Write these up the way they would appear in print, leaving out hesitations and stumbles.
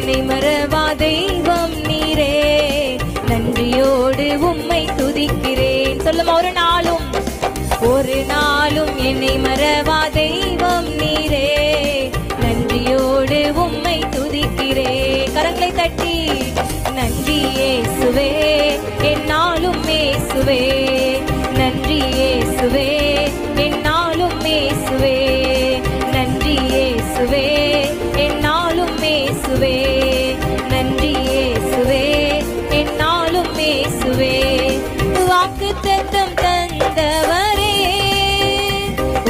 என்னை மறவா தெய்வம் நீரே, நன்றியோடு உம்மை துதிக்கிறேன். சொல்லும் ஒரு நாளும் என்னை மறவா தெய்வம் நீரே, நன்றியோடு உம்மை துதிக்கிறேன். கரங்களை தட்டி நன்றி இயேசுவே, என்னாலும் இயேசுவே, நன்றி இயேசுவே, என்னாலும் இயேசுவே, நன்றி இயேசுவே, என்னாலும் இயேசுவே, நன்றி இயேசுவே, என்னாலும் இயேசுவே. வாக்குத்தத்தம் தந்தவரே,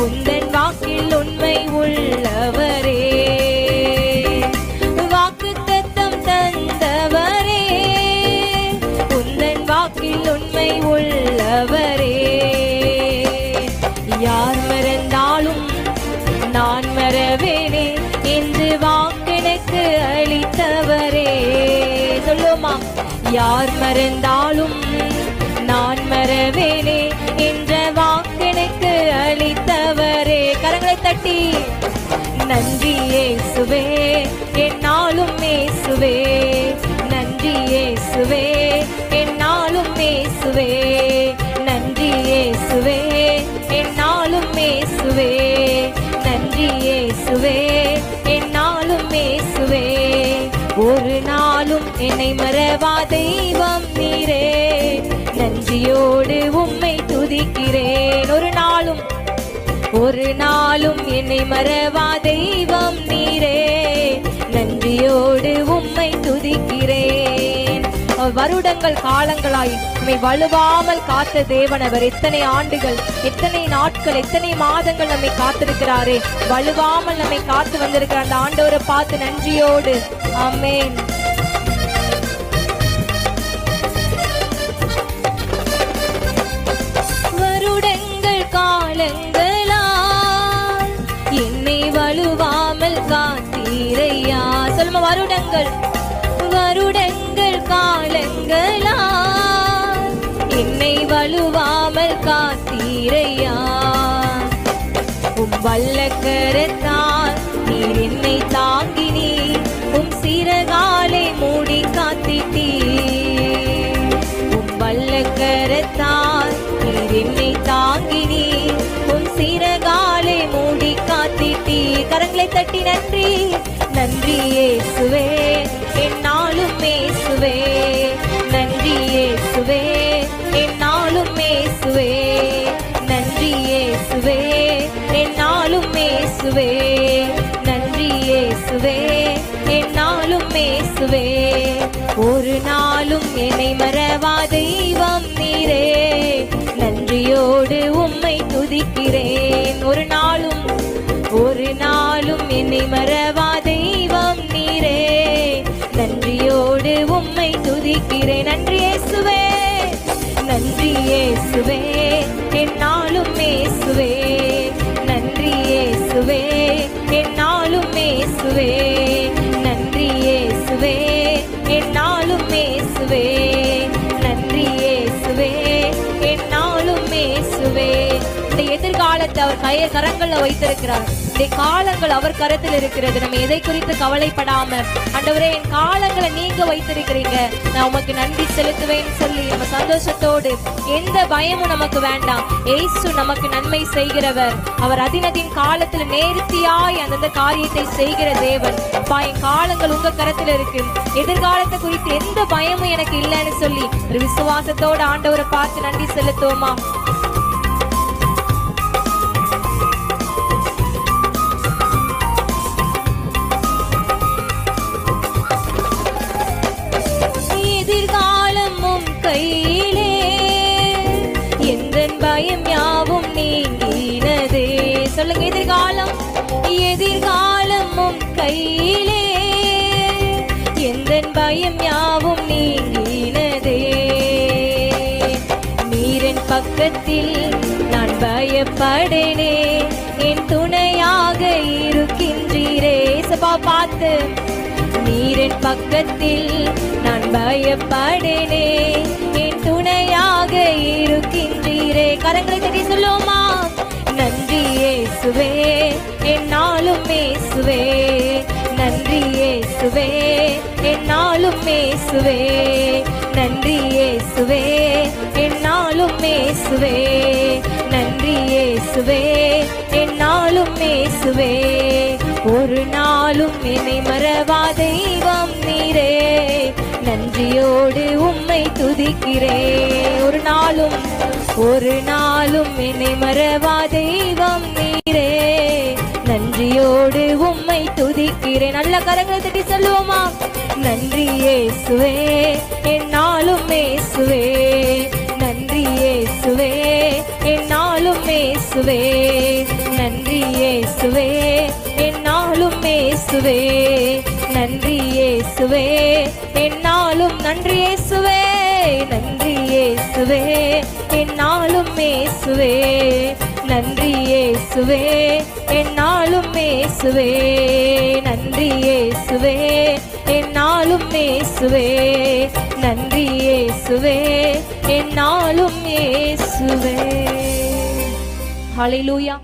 உந்தன் வாக்கில் உண்மை உள்ளவரே, வாக்குத்தத்தம் தந்தவரே, உந்தன் வாக்கில் உண்மை உள்ளவரே. யார் மறந்தாலும் நான் மறவேனே என்று வாக்கெனக்கு அளித்தவரே. சொல்லுமா, யார் மறந்தாலும் நான் மறவேனே என்ற வாக்கெனக்கு அளித்தவரே. கரங்களை தட்டி நன்றி இயேசுவே, என்னாலும் இயேசுவே, நன்றி இயேசுவே, என்னாலும் இயேசுவே, நன்றி இயேசுவே, என்னாலும் இயேசுவே, நன்றி இயேசுவே, என்னாலும் இயேசுவே. ஒரு நாளும் என்னை மறவா தெய்வம் நீரே, நன்றியோடு உம்மை துதிக்கிறேன். ஒரு நாளும் என்னை மறவா தெய்வம் நீரே, நன்றியோடு உம்மை துதிக்கிறேன். வருடங்கள் காலங்களாய் நம்மை வலுவாமல் காத்த தேவன் அவர். எத்தனை ஆண்டுகள், எத்தனை நாட்கள், எத்தனை மாதங்கள் நம்மை காத்திருக்கிறாரே. வலுவாமல் நம்மை காத்து வந்திருக்கிற அந்த ஆண்டவரை பார்த்து நன்றியோடு ஆமென். வருடங்கள் காலங்களால் என்னை வலுவாமல் காத்தீரையா. சொல்லுமா, வருடங்கள் காலங்களால் என்னை வலுவாமல் காத்தீரையா. உம் வல்ல கரத்தால் நீர் என்னை தாங்கினீர், உம் சிறகாலை மூடி காத்திட்டீர். உம் வல்ல கரத்தால் நீர் என்னை தாங்கினீர், உம் சிறகாலை மூடி காத்திட்டீர். கரங்களை தட்டி நன்றி நன்றி இயேசுவே, என்னாலும் இயேசுவே, நன்றி இயேசுவே, என்னாலும் இயேசுவே, நன்றி இயேசுவே, என்னாலும் இயேசுவே, நன்றி இயேசுவே, என்னாலும் இயேசுவே. ஒரு நாளும் என்னை மறவா தெய்வம் நீரே, நன்றியோடு உம்மை துதிக்கிறேன். ஒரு நாளும் என்னை மறவா தெய்வம் நீரே, நன்றியோடு உம்மை துதிக்கிறேன். நன்றி இயேசுவே, நன்றி இயேசுவே, என்னாலும் இயேசுவே, நன்றி இயேசுவே, என்னாலும் இயேசுவே, நன்றி இயேசுவே, என்னாலும் இயேசுவே, நன்றி இயேசுவே, என்னாலும் இயேசுவே. இந்த எதிர்காலத்தை அவர் கரங்கள்ல வைத்திருக்கிறார். இந்த காலங்கள் அவர் கரத்தில் இருக்கிறது. நம்ம எதை குறித்து கவலைப்படாம, ஆண்டவரே என் காலங்களை நீங்க வைத்திருக்கிறீங்க, நான் உமக்கு நன்றி செலுத்துவேன் சொல்லி நம்ம சந்தோஷத்தோடு, எந்த பயமும் நமக்கு வேண்டாம். இயேசு நமக்கு நன்மை செய்கிறவர். அவர் அதினதின் காலத்துல நேர்த்தியாய் அந்த காரியத்தை செய்கிற தேவன். என் காலங்கள் உங்க கரத்துல இருக்கு, எதிர்காலத்தை குறித்து எந்த பயமும் எனக்கு இல்லைன்னு சொல்லி ஒரு விசுவாசத்தோடு ஆண்டவரை பார்த்து நன்றி செலுத்துவோமா. எதிர்காலமும் கையிலே எந்த பயம் யாவும் நீங்கினதே. சொல்லுங்க, எதிர்காலமும் கையிலே எந்த பயம் யாவும் நீங்கினதே. நீரின் பக்கத்தில் நான் பயப்படனே, என் துணையாக இருக்கின்றீரே. சபா பார்த்து, நீரின் பக்கத்தில் நான் பயப்படனே, என் துணையாக இருக்கின்றீரே. கரங்களை தட்டி சொல்லுமா, நன்றி இயேசுவே, என்னாலும் இயேசுவே, நன்றி இயேசுவே, இயேசுவே, நன்றி இயேசுவே, என்னாலும் இயேசுவே, நன்றி இயேசுவே, என்னாலும் இயேசுவே. ஒரு நாளும் என்னை மறவா தெய்வம் நீரே, நன்றியோடு உம்மை துதிக்கிறேன். ஒரு நாளும் என்னை மறவா தெய்வம் நீரே, நன்றியோடு உம்மை துதிக்கிறேன். நல்ல கரங்களை தட்டி சொல்லுவோமா? நன்றி இயேசுவே, என்னாலும் இயேசுவே, நன்றி இயேசுவே, என்னாலும் இயேசுவே, நன்றி இயேசுவே, என்னாலும் இயேசுவே, நன்றி இயேசுவே, என்னாலும் நன்றி இயேசுவே, நன்றி இயேசுவே, என்னாலும் இயேசுவே, நன்றி இயேசுவே, என்னாலும் இயேசுவே, நன்றி இயேசுவே, என்னாலும் இயேசுவே, நன்றி இயேசுவே, என்னாலும் இயேசுவே. ஹல்லேலூயா.